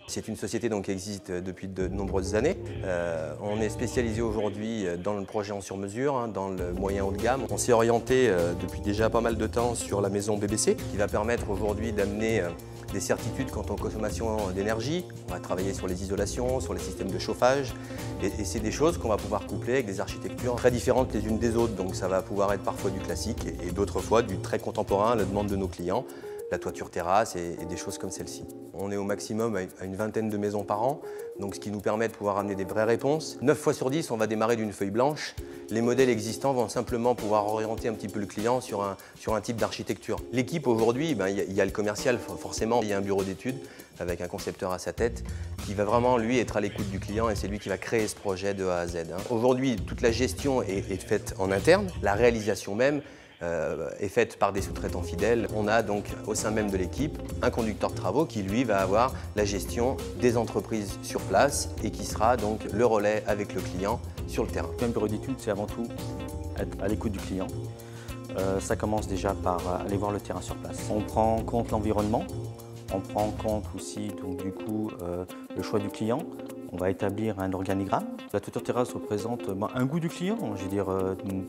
C'est une société donc, qui existe depuis de nombreuses années. On est spécialisé aujourd'hui dans le projet en sur-mesure, hein, dans le moyen haut de gamme. On s'est orienté depuis déjà pas mal de temps sur la maison BBC, qui va permettre aujourd'hui d'amener des certitudes quant aux consommations d'énergie. On va travailler sur les isolations, sur les systèmes de chauffage. Et c'est des choses qu'on va pouvoir coupler avec des architectures très différentes les unes des autres. Donc ça va pouvoir être parfois du classique et d'autres fois du très contemporain à la demande de nos clients. La toiture terrasse et des choses comme celle-ci. On est au maximum à une vingtaine de maisons par an, donc ce qui nous permet de pouvoir amener des vraies réponses. 9 fois sur 10, on va démarrer d'une feuille blanche. Les modèles existants vont simplement pouvoir orienter un petit peu le client sur un type d'architecture. L'équipe aujourd'hui, il y a le commercial, forcément, il y a un bureau d'études avec un concepteur à sa tête qui va vraiment, lui, être à l'écoute du client et c'est lui qui va créer ce projet de A à Z. Aujourd'hui, toute la gestion est faite en interne, la réalisation même est faite par des sous-traitants fidèles. On a donc au sein même de l'équipe un conducteur de travaux qui lui va avoir la gestion des entreprises sur place et qui sera donc le relais avec le client sur le terrain. Un bureau d'études, c'est avant tout être à l'écoute du client. Ça commence déjà par aller voir le terrain sur place. On prend en compte l'environnement, on prend en compte aussi donc, du coup, le choix du client. On va établir un organigramme. La toiture terrasse représente un goût du client, je veux dire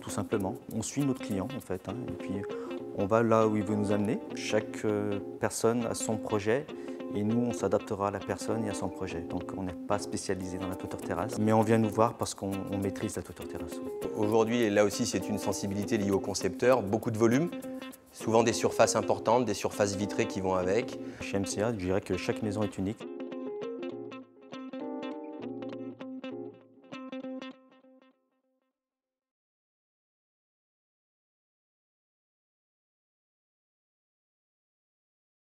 tout simplement. On suit notre client en fait, hein, et puis on va là où il veut nous amener. Chaque personne a son projet et nous on s'adaptera à la personne et à son projet. Donc on n'est pas spécialisé dans la toiture terrasse, mais on vient nous voir parce qu'on maîtrise la toiture terrasse. Aujourd'hui, là aussi, c'est une sensibilité liée au concepteur, beaucoup de volume. Souvent des surfaces importantes, des surfaces vitrées qui vont avec. Chez MCA, je dirais que chaque maison est unique.